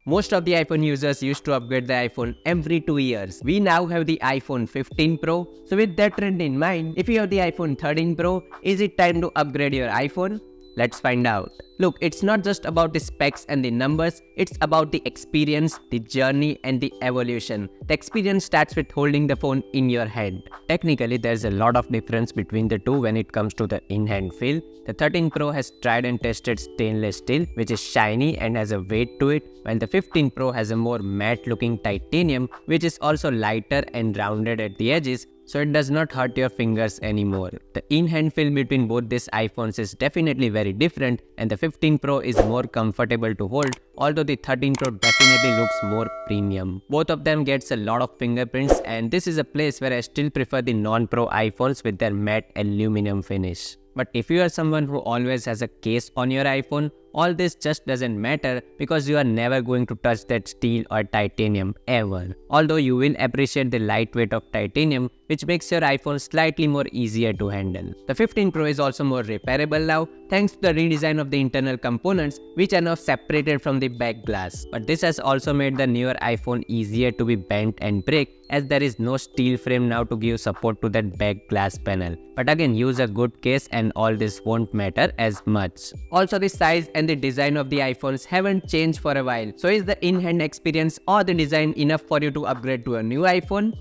Most of the iPhone users used to upgrade the iPhone every 2 years. We now have the iPhone 15 Pro. So with that trend in mind, if you have the iPhone 13 Pro, is it time to upgrade your iPhone? Let's find out. Look, it's not just about the specs and the numbers, it's about the experience, the journey and the evolution. The experience starts with holding the phone in your hand. Technically, there's a lot of difference between the two when it comes to the in-hand feel. The 13 Pro has tried and tested stainless steel, which is shiny and has a weight to it, while the 15 Pro has a more matte looking titanium, which is also lighter and rounded at the edges, so it does not hurt your fingers anymore. The in-hand feel between both these iPhones is definitely very different, and the 15 Pro is more comfortable to hold, although the 13 Pro definitely looks more premium. Both of them gets a lot of fingerprints, and this is a place where I still prefer the non-Pro iPhones with their matte aluminum finish. But if you are someone who always has a case on your iPhone, all this just doesn't matter because you are never going to touch that steel or titanium ever. Although you will appreciate the lightweight of titanium, which makes your iPhone slightly more easier to handle. The 15 Pro is also more repairable now thanks to the redesign of the internal components, which are now separated from the back glass. But this has also made the newer iPhone easier to be bent and break, as there is no steel frame now to give support to that back glass panel. But again, use a good case and all this won't matter as much. Also, the size and the design of the iPhones haven't changed for a while. So is the in-hand experience or the design enough for you to upgrade to a new iPhone?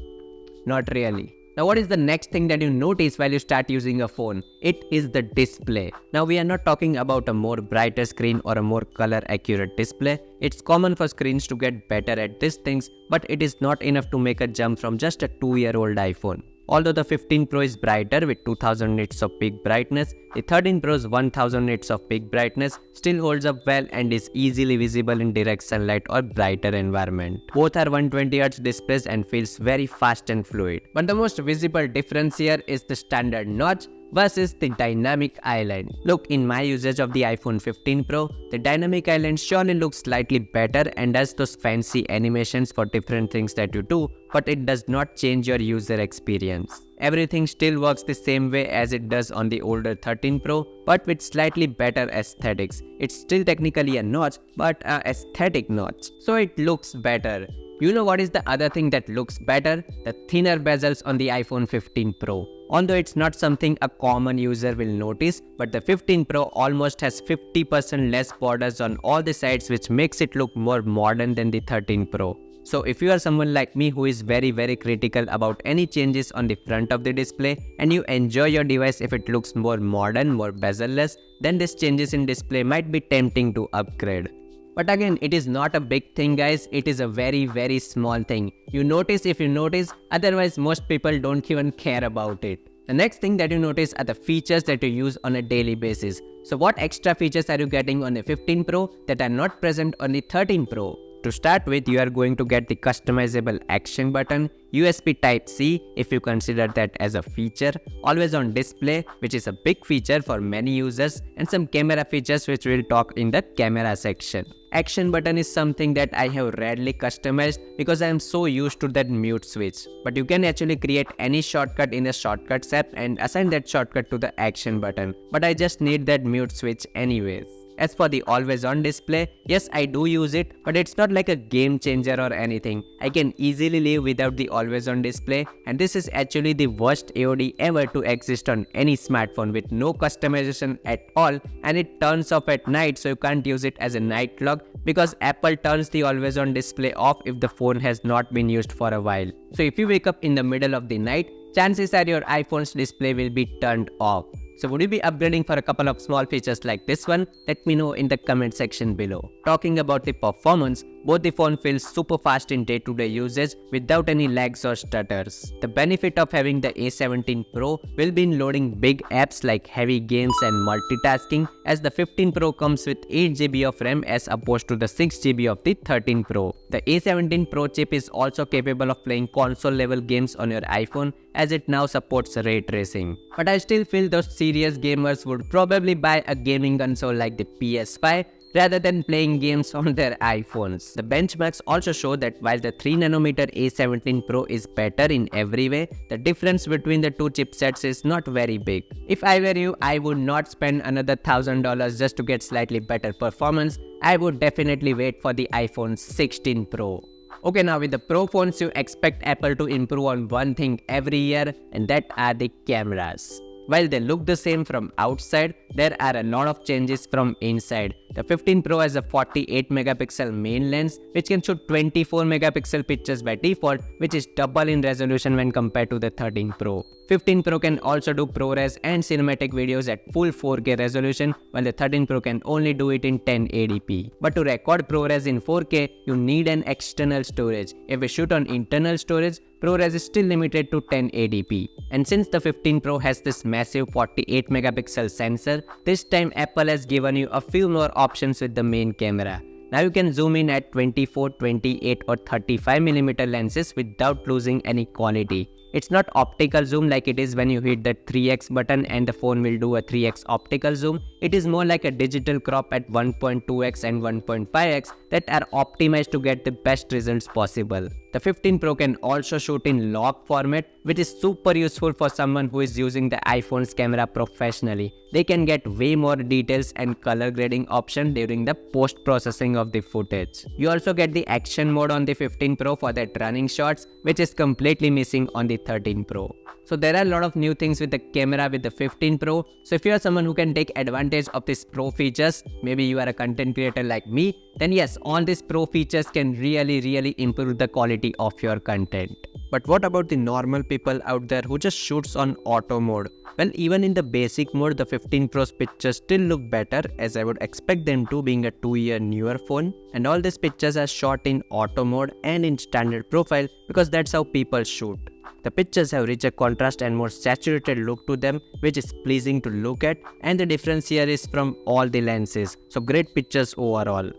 Not really. Now what is the next thing that you notice while you start using a phone? It is the display. Now we are not talking about a more brighter screen or a more color accurate display. It's common for screens to get better at these things, but it is not enough to make a jump from just a 2-year-old iPhone. Although the 15 Pro is brighter with 2000 nits of peak brightness, the 13 Pro's 1000 nits of peak brightness still holds up well and is easily visible in direct sunlight or brighter environment. Both are 120Hz displays and feels very fast and fluid. But the most visible difference here is the standard notch versus the dynamic island. Look, in my usage of the iPhone 15 Pro, the dynamic island surely looks slightly better and does those fancy animations for different things that you do, but it does not change your user experience. Everything still works the same way as it does on the older 13 Pro, but with slightly better aesthetics. It's still technically a notch, but an aesthetic notch, so it looks better. You know what is the other thing that looks better? The thinner bezels on the iPhone 15 Pro. Although it's not something a common user will notice, but the 15 Pro almost has 50% less borders on all the sides, which makes it look more modern than the 13 Pro. So if you are someone like me who is very critical about any changes on the front of the display and you enjoy your device if it looks more modern, more bezel-less, then these changes in display might be tempting to upgrade. But again, it is not a big thing guys, it is a very small thing. You notice if you notice, otherwise most people don't even care about it. The next thing that you notice are the features that you use on a daily basis. So what extra features are you getting on the 15 Pro that are not present on the 13 Pro? To start with, you are going to get the customizable action button, USB Type-C if you consider that as a feature, always on display which is a big feature for many users, and some camera features which we'll talk in the camera section. Action button is something that I have rarely customized because I am so used to that mute switch. But you can actually create any shortcut in a shortcuts app and assign that shortcut to the action button. But I just need that mute switch anyways. As for the always on display, yes I do use it, but it's not like a game changer or anything. I can easily live without the always on display, and this is actually the worst AOD ever to exist on any smartphone with no customization at all, and it turns off at night, so you can't use it as a night clock because Apple turns the always on display off if the phone has not been used for a while. So if you wake up in the middle of the night, chances are your iPhone's display will be turned off. So would you be upgrading for a couple of small features like this one? Let me know in the comment section below. Talking about the performance, both the phone feels super fast in day-to-day usage without any lags or stutters. The benefit of having the A17 Pro will be in loading big apps like heavy games and multitasking, as the 15 Pro comes with 8GB of RAM as opposed to the 6GB of the 13 Pro. The A17 Pro chip is also capable of playing console level games on your iPhone, as it now supports ray tracing. But I still feel those serious gamers would probably buy a gaming console like the PS5 rather than playing games on their iPhones. The benchmarks also show that while the 3nm A17 Pro is better in every way, the difference between the two chipsets is not very big. If I were you, I would not spend another $1,000 just to get slightly better performance. I would definitely wait for the iPhone 16 Pro. Okay, now with the Pro phones, you expect Apple to improve on one thing every year, and that are the cameras. While they look the same from outside, there are a lot of changes from inside. The 15 Pro has a 48 megapixel main lens which can shoot 24 megapixel pictures by default, which is double in resolution when compared to the 13 Pro. 15 Pro can also do ProRes and cinematic videos at full 4K resolution, while the 13 Pro can only do it in 1080p. But to record ProRes in 4K, you need an external storage. If we shoot on internal storage, ProRes is still limited to 1080p. And since the 15 Pro has this massive 48 megapixel sensor, this time Apple has given you a few more options with the main camera. Now you can zoom in at 24, 28 or 35mm lenses without losing any quality. It's not optical zoom like it is when you hit the 3x button and the phone will do a 3x optical zoom. It is more like a digital crop at 1.2x and 1.5x that are optimized to get the best results possible. The 15 Pro can also shoot in log format, which is super useful for someone who is using the iPhone's camera professionally. They can get way more details and color grading option during the post-processing of the footage. You also get the action mode on the 15 Pro for that running shots, which is completely missing on the 13 Pro. So there are a lot of new things with the camera with the 15 Pro. So if you are someone who can take advantage of these Pro features, maybe you are a content creator like me, then yes, all these Pro features can really improve the quality of your content. But what about the normal people out there who just shoots on auto mode? Well, even in the basic mode, the 15 Pro's pictures still look better, as I would expect them to, being a 2-year newer phone. And all these pictures are shot in auto mode and in standard profile because that's how people shoot. The pictures have richer contrast and more saturated look to them, which is pleasing to look at, and the difference here is from all the lenses. So great pictures overall.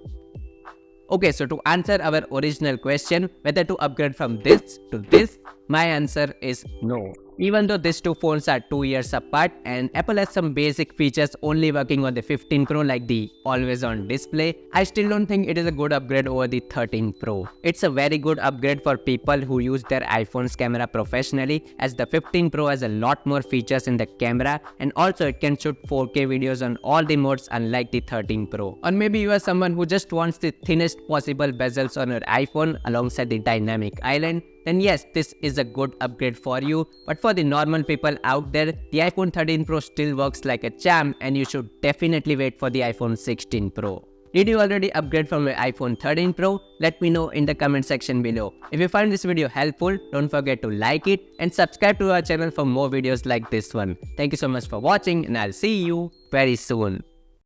Okay, so to answer our original question, whether to upgrade from this to this, my answer is no. Even though these two phones are 2 years apart and Apple has some basic features only working on the 15 Pro like the always on display, I still don't think it is a good upgrade over the 13 Pro. It's a very good upgrade for people who use their iPhone's camera professionally, as the 15 Pro has a lot more features in the camera and also it can shoot 4K videos on all the modes unlike the 13 Pro. Or maybe you are someone who just wants the thinnest possible bezels on your iPhone alongside the dynamic island, then yes, this is a good upgrade for you. But for the normal people out there, the iPhone 13 Pro still works like a charm and you should definitely wait for the iPhone 16 Pro. Did you already upgrade from your iPhone 13 Pro? Let me know in the comment section below. If you find this video helpful, don't forget to like it and subscribe to our channel for more videos like this one. Thank you so much for watching and I'll see you very soon.